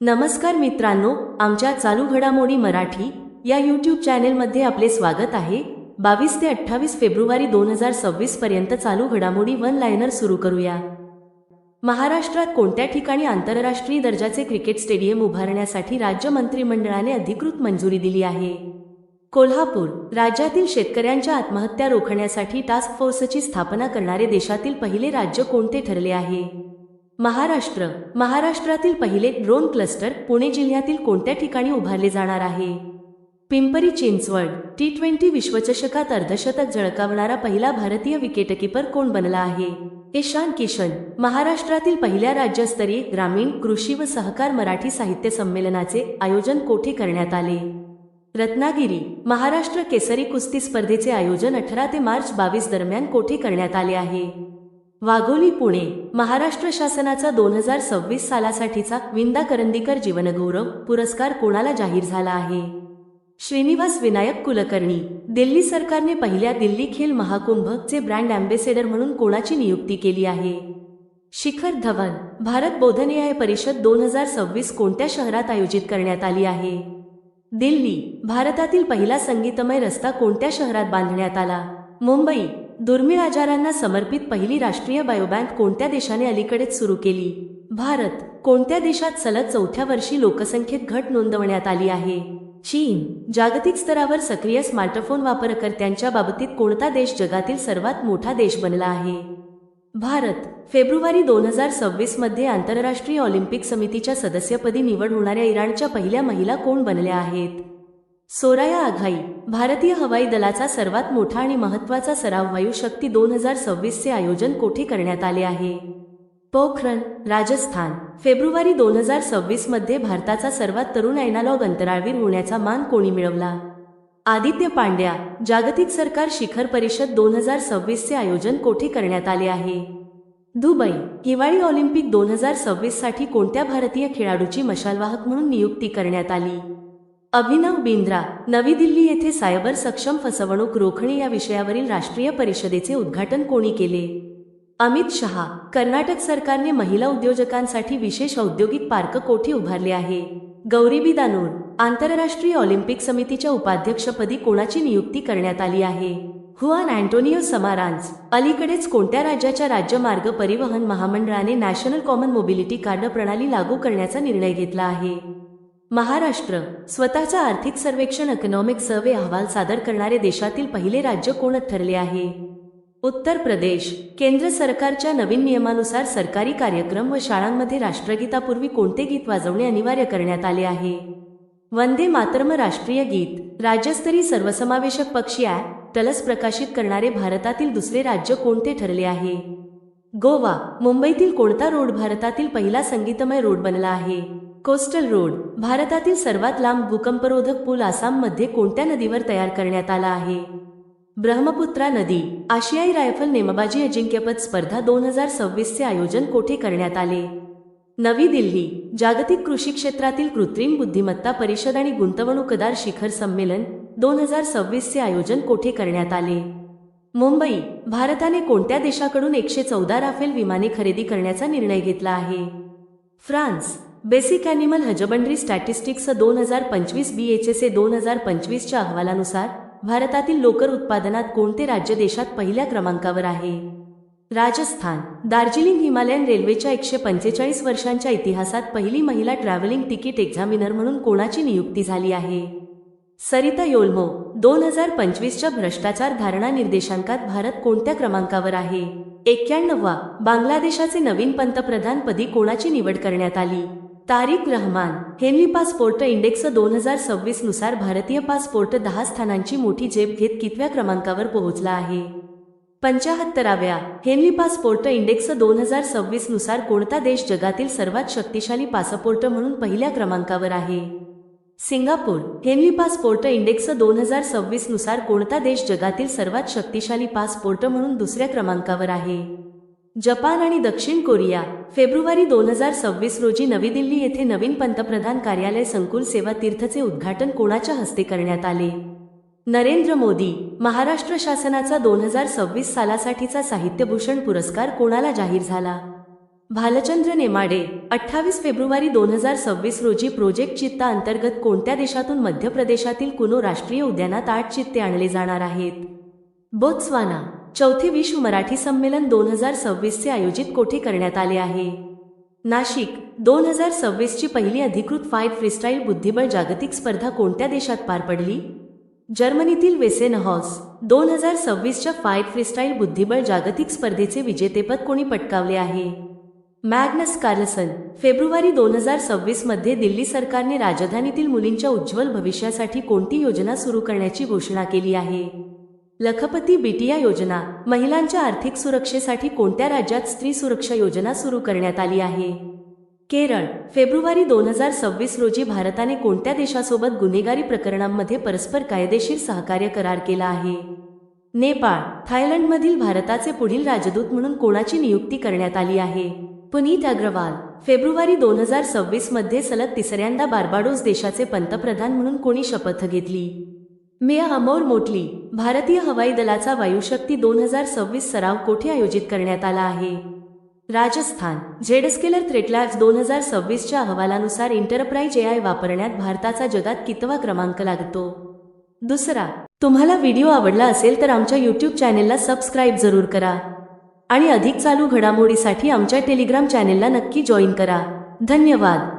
नमस्कार मित्रांनो, आमच्या चालू घडामोडी मराठी या यूट्यूब चॅनेलमध्ये आपले स्वागत आहे। 22 ते 28 फेब्रुवारी 2026 पर्यंत चालू घडामोडी वन लाइनर सुरू करूया। महाराष्ट्रात कोणत्या ठिकाणी आंतरराष्ट्रीय दर्जाचे क्रिकेट स्टेडियम उभारण्यासाठी राज्य मंत्रिमंडळाने अधिकृत मंजुरी दिली आहे? कोल्हापूर राज्यातील शेतकऱ्यांच्या आत्महत्या रोखण्यासाठी टास्क फोर्सची स्थापना करणारे देशातील पहिले राज्य कोणते ठरले आहे? महाराष्ट्रातील पहिले ड्रोन क्लस्टर पुणे जिल्ह्यातील कोणत्या ठिकाणी उभारले जाणार आहे? पिंपरी चिंचवड T20 विश्वचषकात अर्धशतक झळकावणारा पहिला भारतीय विकेटकीपर कोण बनला आहे? ईशान किशन महाराष्ट्रातील पहिल्या राज्यस्तरीय ग्रामीण कृषी व सहकार मराठी साहित्य संमेलनाचे आयोजन कोठे करण्यात आले? रत्नागिरी महाराष्ट्र केसरी कुस्ती स्पर्धेचे आयोजन 18 ते मार्च 22 दरम्यान कोठे करण्यात आले आहे? वाघोली पुणे महाराष्ट्र शासनाचा 2026 सालासाठीचा विंदा करंदीकर जीवनगौरव पुरस्कार कोणाला जाहीर झाला आहे? श्रीनिवास विनायक कुलकर्णी दिल्ली सरकारने पहिल्या दिल्ली खेल महाकुंभचे ब्रँड अँबॅसेडर म्हणून कोणाची नियुक्ती केली आहे? शिखर धवन भारत बौद्ध न्याय परिषद 2026 कोणत्या शहरात आयोजित करण्यात आली आहे? दिल्ली भारतातील पहिला संगीतमय रस्ता कोणत्या शहरात बांधण्यात आला? मुंबई दुर्मिळ आजारांना समर्पित पहिली राष्ट्रीय बायोबँक कोणत्या देशाने अलीकडेच सुरू केली? भारत कोणत्या देशात सलग चौथ्या वर्षी लोकसंख्येत घट नोंदवण्यात आली आहे? चीन जागतिक स्तरावर सक्रिय स्मार्टफोन वापरकर्त्यांच्या बाबतीत कोणता देश जगातील सर्वात मोठा देश बनला आहे? भारत फेब्रुवारी 2026 मध्ये आंतरराष्ट्रीय ऑलिम्पिक समितीच्या सदस्यपदी निवड होणाऱ्या इराणच्या पहिल्या महिला कोण बनल्या आहेत? सोराया आघाई भारतीय हवाई दलाचा सर्वात मोठा आणि महत्त्वाचा सराव वायू शक्ती 2026 चे आयोजन कोठे करण्यात आले आहे? पोखरण राजस्थान फेब्रुवारी 2026 मध्ये भारताचा सर्वात तरुण एनालॉग अंतराळवीर होण्याचा मान कोणी मिळवला? आदित्य पांड्या जागतिक सरकार शिखर परिषद 2026 चे आयोजन कोठे करण्यात आले आहे? दुबई हिवाळी ऑलिम्पिक 2026 साठी कोणत्या भारतीय खेळाडूची मशालवाहक म्हणून नियुक्ती करण्यात आली? अभिनव बिंद्रा नवी दिल्ली येथे सायबर सक्षम फसवणूक रोखणे या विषयावरील राष्ट्रीय परिषदेचे उद्घाटन कोणी केले? अमित शहा कर्नाटक सरकारने महिला उद्योजकांसाठी विशेष औद्योगिक पार्क कोठे उभारले आहे? गौरीबिदानूर आंतरराष्ट्रीय ऑलिम्पिक समितीच्या उपाध्यक्षपदी कोणाची नियुक्ती करण्यात आली आहे? हुआन अँटोनियो समारांज अलीकडेच कोणत्या राज्याच्या राज्य मार्ग परिवहन महामंडळाने नॅशनल कॉमन मोबिलिटी कार्ड प्रणाली लागू करण्याचा निर्णय घेतला आहे? महाराष्ट्र स्वतःचा आर्थिक सर्वेक्षण इकॉनॉमिक सर्व्हे अहवाल सादर करणारे देशातील पहिले राज्य कोण ठरले आहे? उत्तर प्रदेश केंद्र सरकारच्या नवीन नियमानुसार सरकारी कार्यक्रम व शाळांमध्ये राष्ट्रगीतापूर्वी कोणते गीत वाजवणे अनिवार्य करण्यात आले आहे? वंदे मातरम राष्ट्रीय गीत राज्यस्तरीय सर्वसमावेशक पक्षी ॲक्ट टलस प्रकाशित करणारे भारतातील दुसरे राज्य कोणते ठरले आहे? गोवा मुंबईतील कोणता रोड भारतातील पहिला संगीतमय रोड बनला आहे? कोस्टल रोड भारतातील सर्वात लांब भूकंपरोधक पूल आसाममध्ये कोणत्या नदीवर तयार करण्यात आला आहे? ब्रह्मपुत्रा नदी आशियाई रायफल नेमबाजी अजिंक्यपद स्पर्धा 2026 चे आयोजन कोठे करण्यात आले? नवी दिल्ली जागतिक कृषी क्षेत्रातील कृत्रिम बुद्धिमत्ता परिषद आणि गुंतवणूकदार शिखर संमेलन 2026 चे आयोजन कोठे करण्यात आले? मुंबई भारताने कोणत्या देशाकडून 114 राफेल विमाने खरेदी करण्याचा निर्णय घेतला आहे? France basic animal husbandry statistics 2025 BHSA 2025 च्या अहवालानुसार भारतातील लोकर उत्पादनात कोणते राज्य देशात पहिल्या क्रमांकावर आहे? राजस्थान दार्जिलिंग हिमालयन रेल्वेच्या 145 वर्षांच्या इतिहासात पहिली महिला ट्रॅव्हलिंग तिकीट एक्झामिनर म्हणून कोणाची नियुक्ती झाली आहे? सरिता योल्मो 2025 च्या भ्रष्टाचार धारणा निर्देशांकात भारत कोणत्या क्रमांकावर आहे? 91वा बांगलादेशाचे नवीन पंतप्रधान पदी कोणाची निवड करण्यात आली? तारिक रहमान हेनरी पासपोर्ट इंडेक्स 2026 नुसार भारतीय पासपोर्ट 10 स्थानांची मोठी झेप घेत कितव्या क्रमांकावर पोहोचला आहे? 75व्या हेनरी पासपोर्ट इंडेक्स 2026 नुसार कोणता देश जगातील सर्वात शक्तिशाली पासपोर्ट म्हणून पहिल्या क्रमांकावर आहे? सिंगापूर हेनरी पासपोर्ट इंडेक्स 2026 नुसार कोणता देश जगातील सर्वात शक्तिशाली पासपोर्ट म्हणून दुसऱ्या क्रमांकावर आहे? जपान आणि दक्षिण कोरिया फेब्रुवारी 2026 रोजी नवी दिल्ली येथे नवीन पंतप्रधान कार्यालय संकुल सेवा तीर्थचे उद्घाटन कोणाच्या हस्ते करण्यात आले? नरेंद्र मोदी महाराष्ट्र शासनाचा 2026 सालासाठीचा साहित्यभूषण पुरस्कार कोणाला जाहीर झाला? भालचंद्र नेमाडे 28 फेब्रुवारी 2026 रोजी प्रोजेक्ट चित्ता अंतर्गत कोणत्या देशातून मध्य प्रदेशातील कुनो राष्ट्रीय उद्यानात 8 चित्ते आणले जाणार आहेत? बोत्स्वाना. चौथे विश्व मराठी संमेलन 2026 चे आयोजित कोठे करण्यात आले आहे? नाशिक. 2026 ची पहिली अधिकृत फाईट फ्रीस्टाईल बुद्धिबळ जागतिक स्पर्धा कोणत्या देशात पार पडली? जर्मनीतील वेसेनहॉस. 2026 च्या फाईट फ्रीस्टाईल बुद्धिबळ जागतिक स्पर्धेचे विजेतेपद कोणी पटकावले आहे? Magnus Carlsen. फेब्रुवारी 2026 मध्ये दिल्ली सरकारने राजधानीतील मुलींच्या उज्ज्वल भविष्यासाठी कोणती योजना सुरू करण्याची घोषणा केली आहे? लखपती बिटिया योजना. महिलांच्या आर्थिक सुरक्षेसाठी कोणत्या राज्यात स्त्री सुरक्षा योजना सुरू करण्यात आली आहे? केरळ. फेब्रुवारी 2026 रोजी भारताने कोणत्या देशासोबत गुन्हेगारी प्रकरणांमध्ये परस्पर कायदेशीर सहकार्य करार केला आहे? नेपाळ. थायलंडमधील भारताचे पुढील राजदूत म्हणून कोणाची नियुक्ती करण्यात आली आहे? पुनीत अग्रवाल. फेब्रुवारी 2026 मध्ये सलग तिसऱ्यांदा बार्बाडोस देशाचे पंतप्रधान म्हणून कोणी शपथ घेतली? मेया अमौर मोटली. भारतीय हवाई दलाचा वायुशक्ती 2026 सराव कोठे आयोजित करण्यात आला आहे? राजस्थान. झेडस्केलर थ्रेटलॅब्स 2026 च्या अहवालानुसार एंटरप्राइज AI वापरण्यात भारताचा जगात कितवा क्रमांक लागतो? दुसरा. तुम्हाला व्हिडिओ आवडला असेल तर आमच्या YouTube चॅनेलला सबस्क्राईब जरूर करा आणि अधिक चालू घडामोडीसाठी आमच्या टेलिग्राम चॅनेलला नक्की जॉईन करा. धन्यवाद.